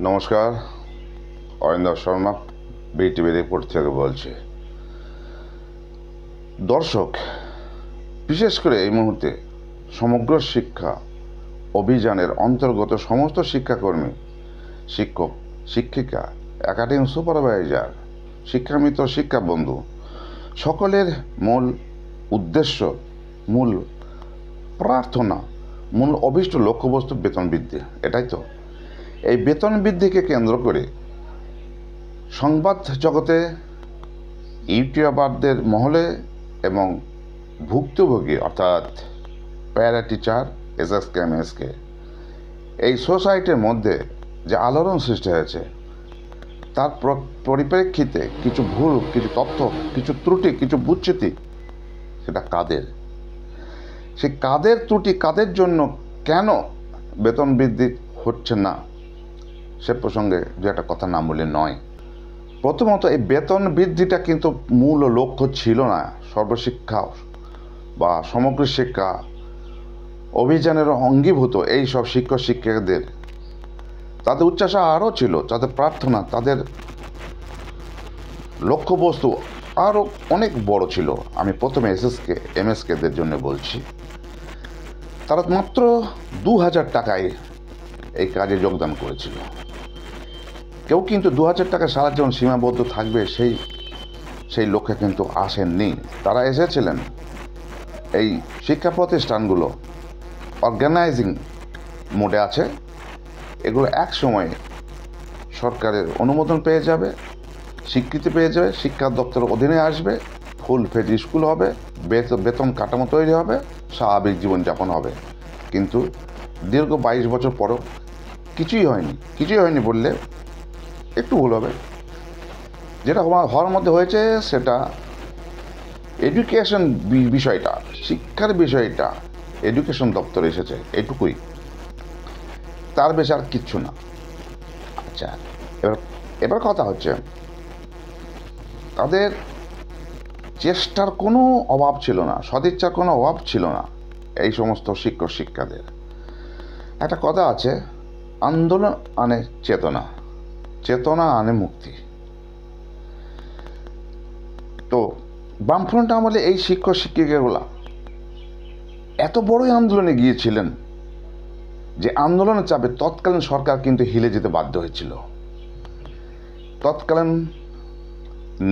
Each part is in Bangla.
নমস্কার, অরিন্দম শর্মা বিটিভি রিপোর্ট থেকে বলছি। দর্শক, বিশেষ করে এই মুহূর্তে সমগ্র শিক্ষা অভিযানের অন্তর্গত সমস্ত শিক্ষাকর্মী, শিক্ষক, শিক্ষিকা, একাডেমিক সুপারভাইজার, শিক্ষামিত্র, শিক্ষা বন্ধু সকলের মূল উদ্দেশ্য, মূল প্রার্থনা, মূল অভীষ্ট লক্ষ্যবস্তু বেতন বৃদ্ধি। এটাই তো। এই বেতন বৃদ্ধিকে কেন্দ্র করে সংবাদ জগতে, ইউটিউবারদের মহলে এবং ভুক্তভোগী অর্থাৎ প্যারা টিচার, এসএসকে, এমএসকে, এই সোসাইটির মধ্যে যে আলোড়ন সৃষ্টি হয়েছে তার পরিপ্রেক্ষিতে কিছু ভুল, কিছু তথ্য, কিছু ত্রুটি, কিছু বুচ্চিতি, সেটা কাদের, সে কাদের ত্রুটি, কাদের জন্য কেন বেতন বৃদ্ধি হচ্ছে না, সে প্রসঙ্গে দু একটা কথা না বললে নয়। প্রথমত, এই বেতন বৃদ্ধিটা কিন্তু মূল লক্ষ্য ছিল না সর্বশিক্ষা বা সমগ্র শিক্ষা অভিযানের অঙ্গীভূত এই সব শিক্ষক শিক্ষিকাদের। তাদের উচ্চাসা আরও ছিল, তাদের প্রার্থনা, তাদের লক্ষ্যবস্তু আরও অনেক বড় ছিল। আমি প্রথমে এসএসকে, এমএসকেদের জন্য বলছি। তারা মাত্র 2000 টাকায় এই কাজে যোগদান করেছিল। কেউ কিন্তু 2000 টাকা সারা জীবন সীমাবদ্ধ থাকবে সেই লক্ষ্যে কিন্তু আসেননি। তারা এসেছিলেন এই শিক্ষা প্রতিষ্ঠানগুলো অর্গানাইজিং মোডে আছে, এগুলো এক সময় সরকারের অনুমোদন পেয়ে যাবে, স্বীকৃতি পেয়ে যাবে, শিক্ষা দপ্তরের অধীনে আসবে, ফুল ফেজ স্কুল হবে, বেতন কাঠামো তৈরি হবে, স্বাভাবিক জীবনযাপন হবে। কিন্তু দীর্ঘ 22 বছর পরও কিছুই হয়নি বললে একটু ভুল হবে। যেটা হওয়ার মধ্যে হয়েছে সেটা এডুকেশন বিষয়টা, শিক্ষার বিষয়টা এডুকেশন দপ্তর এসেছে, এটুকুই, তার বেশি আর কিচ্ছু না। আচ্ছা, এবার কথা হচ্ছে, তাদের চেষ্টার কোনো অভাব ছিল না, সদিচ্ছার কোনো অভাব ছিল না এই সমস্ত শিক্ষক শিক্ষাদের। একটা কথা আছে, আন্দোলন আনে চেতনা, চেতনা আনে মুক্তি। তো বামফ্রন্ট আমলে এই শিক্ষক শিক্ষিকাগুলা এত বড়ই আন্দোলনে গিয়েছিলেন যে আন্দোলনের চাপে তৎকালীন সরকার কিন্তু হিলে যেতে বাধ্য হয়েছিল। তৎকালীন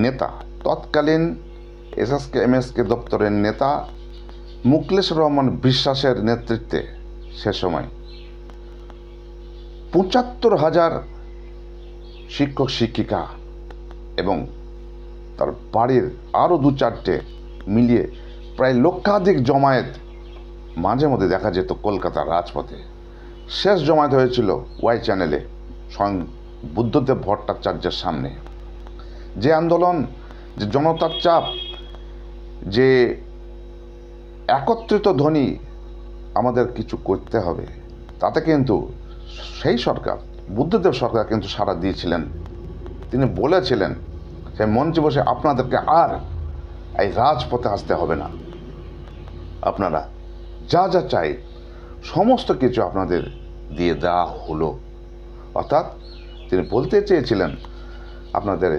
নেতা, তৎকালীন এসএসকে, এমএসকে দপ্তরের নেতা মুখলেসুর রহমান বিশ্বাসের নেতৃত্বে সে সময় ৭৫,০০০ শিক্ষক শিক্ষিকা এবং তার বাড়ির আরও 2-4টে মিলিয়ে প্রায় লক্ষাধিক জমায়েত মাঝে মধ্যে দেখা যেত কলকাতার রাজপথে। শেষ জমায়েত হয়েছিল ওয়াই চ্যানেলে স্বয়ং বুদ্ধদেব ভট্টাচার্যের সামনে। যে আন্দোলন, যে জনতার চাপ, যে একত্রিত ধ্বনি, আমাদের কিছু করতে হবে, তাতে কিন্তু সেই সরকার, বুদ্ধদেব সরকার কিন্তু সাড়া দিয়েছিলেন। তিনি বলেছিলেন সেই মঞ্চে বসে, আপনাদেরকে আর এই রাজপথে আসতে হবে না, আপনারা যা যা চাই সমস্ত কিছু আপনাদের দিয়ে দেওয়া হলো। অর্থাৎ তিনি বলতে চেয়েছিলেন, আপনাদের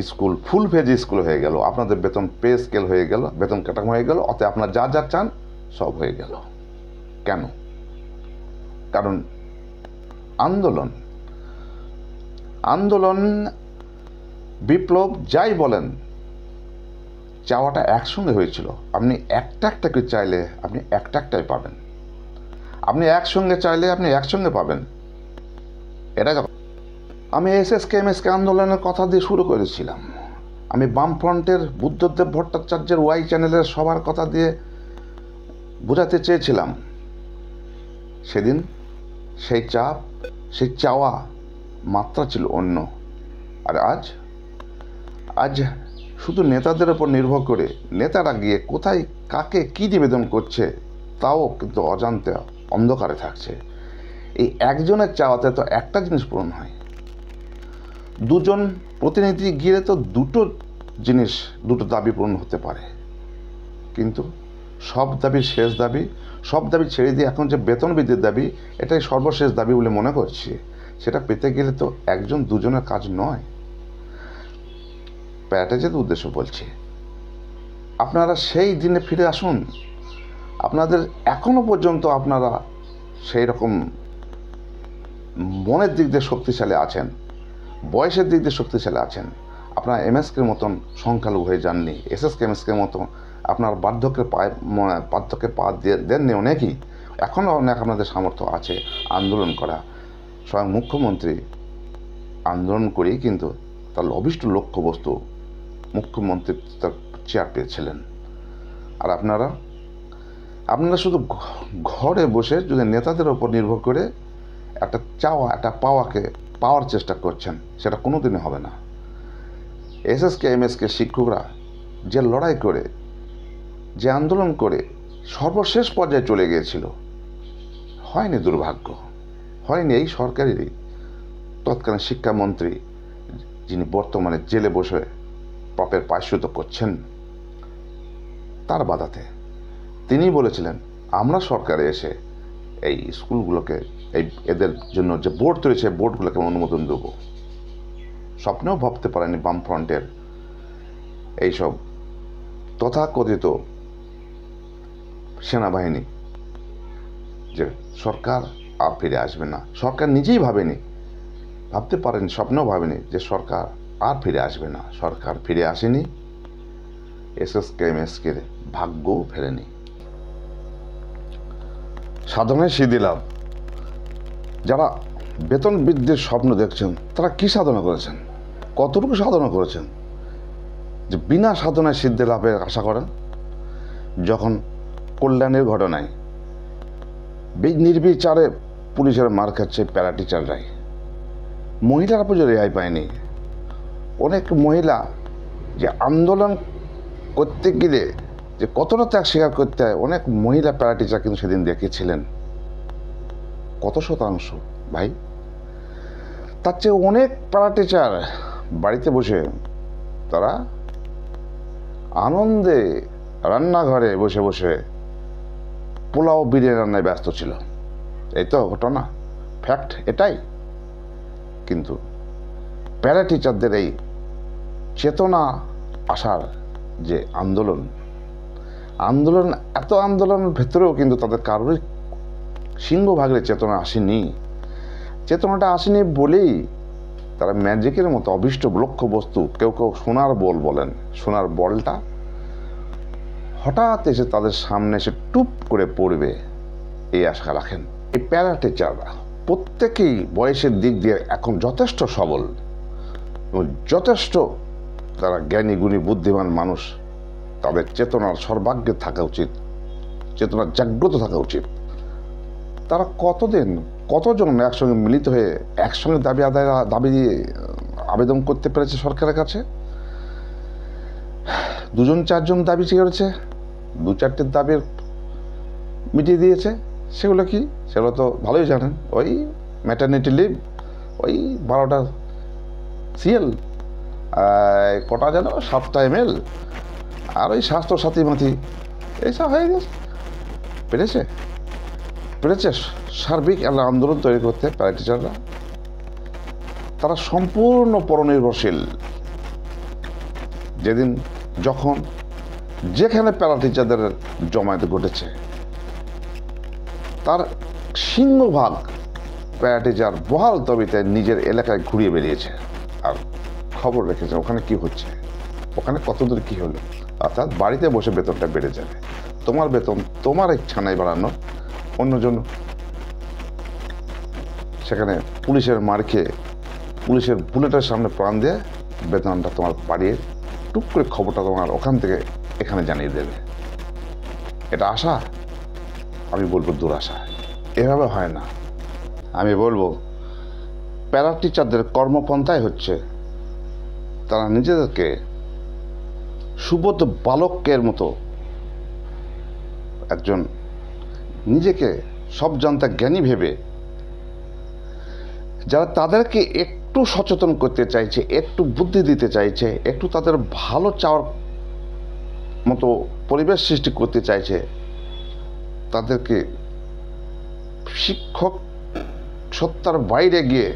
স্কুল ফুল ফেজ স্কুল হয়ে গেল, আপনাদের বেতন পে স্কেল হয়ে গেল, বেতন কাঠামো হয়ে গেল, অতএব আপনারা যা যা চান সব হয়ে গেল। কেন? কারণ আন্দোলন, বিপ্লব, যাই বলেন, চাওয়াটা একসঙ্গে হয়েছিল। আপনি একটা করে চাইলে আপনি একটাই পাবেন, আপনি একসঙ্গে চাইলে আপনি একসঙ্গে পাবেন। এটা আমি এসএসকে, এমএসকে আন্দোলনের কথা দিয়ে শুরু করেছিলাম। আমি বামফ্রন্টের বুদ্ধদেব ভট্টাচার্যের ওয়াই চ্যানেলের সবার কথা দিয়ে বোঝাতে চেয়েছিলাম। সেদিন সেই চাপ, সেই চাওয়া মাত্রা ছিল অন্য। আর আজ শুধু নেতাদের ওপর নির্ভর করে নেতারা গিয়ে কোথায় কাকে কী নিবেদন করছে তাও কিন্তু অজান্তে অন্ধকারে থাকছে। এই একজনের চাওয়াতে তো একটা জিনিস পূরণ হয়, দুজন প্রতিনিধি গিয়ে তো দুটো দাবি পূরণ হতে পারে। কিন্তু সব দাবির শেষ দাবি, সব দাবি ছেড়ে দিয়ে এখন যে বেতন বৃদ্ধির দাবি, এটাই সর্বশেষ দাবি বলে মনে করছি। সেটা পেতে গেলে তো একজন দুজনের কাজ নয়। প্যারাটাইজার উদ্দেশ্য বলছি, আপনারা সেই দিনে ফিরে আসুন। আপনাদের এখনো পর্যন্ত আপনারা সেই রকম মনের দিক দিয়ে শক্তিশালী আছেন, বয়সের দিক দিয়ে শক্তিশালী আছেন। আপনার এমএসকের মতন সংখ্যালঘু হয়ে যাননি, এমএসকের মতো আপনার বার্ধক্যের পা দেননি অনেকেই। এখনও অনেক আপনাদের সামর্থ্য আছে আন্দোলন করা। স্বয়ং মুখ্যমন্ত্রী আন্দোলন করেই কিন্তু তার অভীষ্ট লক্ষ্যবস্তু মুখ্যমন্ত্রী তার চেয়ার পেয়েছিলেন। আর আপনারা শুধু ঘরে বসে যদি নেতাদের ওপর নির্ভর করে একটা চাওয়া একটা পাওয়ার চেষ্টা করছেন, সেটা কোনো দিনই হবে না। এমএসকে শিক্ষকরা যে লড়াই করে, যে আন্দোলন করে সর্বশেষ পর্যায়ে চলে গিয়েছিল, হয়নি, দুর্ভাগ্য হয়নি। এই সরকারেরই তৎকালীন শিক্ষামন্ত্রী, যিনি বর্তমানে জেলে বসে পাপের প্রায়শ্চিত্ত করছেন, তার বাধাতে তিনি বলেছিলেন আমরা সরকারে এসে এই স্কুলগুলোকে, এদের জন্য যে বোর্ড তৈরি, সেই বোর্ডগুলোকে অনুমোদন দেবো। স্বপ্নেও ভাবতে পারেনি বামফ্রন্টের এইসব তথাকথিত সেনাবাহিনী যে সরকার আর ফিরে আসবে না। সরকার নিজেই ভাবতে পারেনি, স্বপ্নেও ভাবেনি যে সরকার আর ফিরে আসবে না। সরকার ফিরে আসেনি, এমএসকে ভাগ্যও ফেরেনি। সাধনায় সিদ্ধি লাভ। যারা বেতন বৃদ্ধির স্বপ্ন দেখছেন, তারা কি সাধনা করেছেন, কতটুকু সাধনা করেছেন যে বিনা সাধনায় সিদ্ধি লাভের আশা করেন? যখন কল্যাণের ঘটনায় নির্বিচারে পুলিশের মার খাচ্ছে প্যারা টিচাররাই, মহিলারা পর্যন্ত রেহাই পায়নি। অনেক মহিলা যে আন্দোলন করতে গেলে যে কতটা ত্যাগ স্বীকার করতে হয়, অনেক মহিলা প্যারা টিচার কিন্তু সেদিন দেখিয়েছিলেন। কত শতাংশ ভাই? তার চেয়ে অনেক প্যারা টিচার বাড়িতে বসে তারা আনন্দে রান্নাঘরে বসে বসে পোলাও বিরিয়ানি রান্নায় ব্যস্ত ছিল। এই তো ঘটনা, ফ্যাক্ট এটাই। কিন্তু প্যারা টিচারদের এই চেতনা আসার যে আন্দোলন, এত আন্দোলনের ভেতরেও কিন্তু তাদের কারোরই সিংহভাগের চেতনা আসেনি। চেতনাটা আসেনি বলেই তারা ম্যাজিকের মতো অভীষ্ট লক্ষ্যবস্তু, কেউ সোনার বল বলেন, সোনার বলটা হঠাৎ এসে তাদের সামনে এসে টুপ করে পড়বে, এই আশা রাখেন। এই প্যারা টিচাররা প্রত্যেকেই বয়সের দিক দিয়ে এখন যথেষ্ট সবল এবং যথেষ্ট তারা জ্ঞানী গুণী বুদ্ধিমান মানুষ। তাদের চেতনার সর্বাগ্রে থাকা উচিত, চেতনার জাগ্রত থাকা উচিত। তারা কতজন একসঙ্গে মিলিত হয়ে একসঙ্গে দাবি দিয়ে আবেদন করতে পেরেছে সরকারের কাছে? 2-4জন দাবি করেছে, 2-4টে দাবির মিটিয়ে দিয়েছে। সেগুলো কি? সেগুলো তো ভালোই জানেন। ওই ম্যাটারনিটি লিভ, ওই 12টা সিএল, কটা যেন 7টা এমএল, আর ওই স্বাস্থ্য সাথী মাথি, এইসব হয়ে গেছে। পেরেছে সার্বিক আন্দোলন তৈরি করতে প্যারা টিচাররা। তারা সম্পূর্ণ পরনির্ভরশীল। যখন যেখানে প্যারা টিচারদের জমায়েত ঘটেছে, তার সিংহভাগ প্যারা টিচার বহাল তবিতে নিজের এলাকায় ঘুরিয়ে বেরিয়েছে আর খবর রেখেছে ওখানে কি হচ্ছে, ওখানে কতদূর কি হলো। অর্থাৎ বাড়িতে বসে বেতনটা বেড়ে যাবে। তোমার বেতন তোমার ইচ্ছা নাই বাড়ানো, অন্যজন সেখানে পুলিশের মার খেয়ে, পুলিশের বুলেটের সামনে প্রাণ দিয়ে বেতনটা তোমার বাড়িয়ে টুক করে খবরটা তোমার ওখান থেকে এখানে জানিয়ে দেবে। এটা আশা? আমি বলবো দুরাশা। এভাবে হয় না। আমি বলবো প্যারা টিচারদের কর্মপন্থাই হচ্ছে তারা নিজেদেরকে সুবোধ বালকের মতো একজন নিজেকে সব জানতা জ্ঞানী ভেবে যারা তাদেরকে একটু সচেতন করতে চাইছে, একটু বুদ্ধি দিতে চাইছে, একটু তাদের ভালো চাওয়ার মতো পরিবেশ সৃষ্টি করতে চাইছে, তাদেরকে শিক্ষক সত্তার বাইরে গিয়ে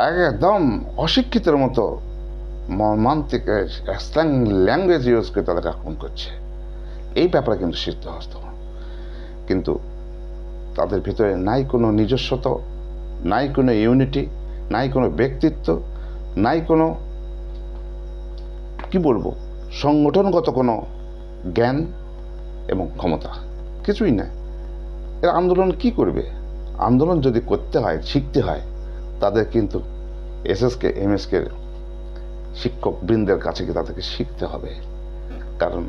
একদম অশিক্ষিতের মতো মর্মান্তিক স্ল্যাং ল্যাঙ্গুয়েজ ইউজ করে তাদেরকে আক্রমণ করছে। এই ব্যাপারে কিন্তু সিদ্ধহস্ত, কিন্তু তাদের ভিতরে নাই কোনো নিজস্বতা, নাই কোনো ইউনিটি, নাই কোনো ব্যক্তিত্ব, নাই কোনো কি বলবো সংগঠনগত কোনো জ্ঞান এবং ক্ষমতা, কিছুই না। এরা আন্দোলন কি করবে? আন্দোলন যদি করতে হয়, শিখতে হয়, তাদের কিন্তু এসএসকে এমএসকে শিক্ষক বৃন্দের কাছে গিয়ে তাদেরকে শিখতে হবে। কারণ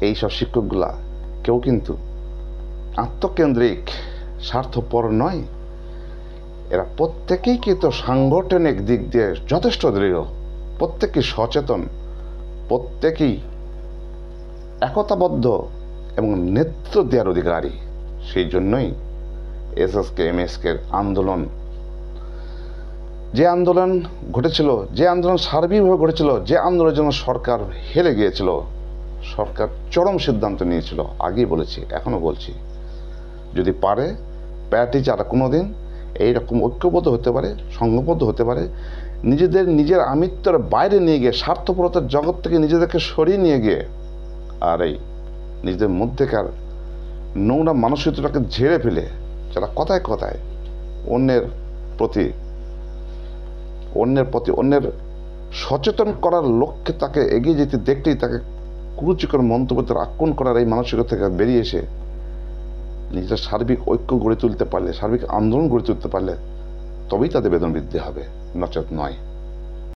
এইসব শিক্ষকগুলা কেউ কিন্তু আত্মকেন্দ্রিক স্বার্থপর নয়। এরা প্রত্যেকেই কিন্তু সাংগঠনিক দিক দিয়ে যথেষ্ট দৃঢ়, প্রত্যেকেই সচেতন, প্রত্যেকেই একতাবদ্ধ এবং নেতৃত্ব দেওয়ার অধিকারী। সেই জন্যই এসএসকে এমএসকে আন্দোলন, যে আন্দোলন ঘটেছিল, যে আন্দোলন সার্বিকভাবে ঘটেছিল, যে আন্দোলনের জন্য সরকার হেরে গিয়েছিল, সরকার চরম সিদ্ধান্ত নিয়েছিল, আগেই বলেছি এখনও বলছি, যদি পারে প্যাটিচারা কোনো দিন এইরকম ঐক্যবদ্ধ হতে পারে, সংঘবদ্ধ হতে পারে, নিজের আমিত্বের বাইরে নিয়ে গিয়ে স্বার্থপরতার জগৎ থেকে নিজেদেরকে সরিয়ে নিয়ে গিয়ে আর এই নিজেদের মধ্যেকার নোংরা মানসিকতাটাকে ঝেড়ে ফেলে, যারা কথায় কথায় অন্যের প্রতি অন্যের সচেতন করার লক্ষ্যে তাকে এগিয়ে যেতে দেখলেই তাকে কুরুচিকর মন্তব্যের আক্রমণ করার এই মানসিকতা থেকে বেরিয়ে এসে নিজের সার্বিক ঐক্য গড়ে তুলতে পারলে, সার্বিক আন্দোলন গড়ে তুলতে পারলে তবেই তাদের বেতন বৃদ্ধি হবে, নচেত নয়।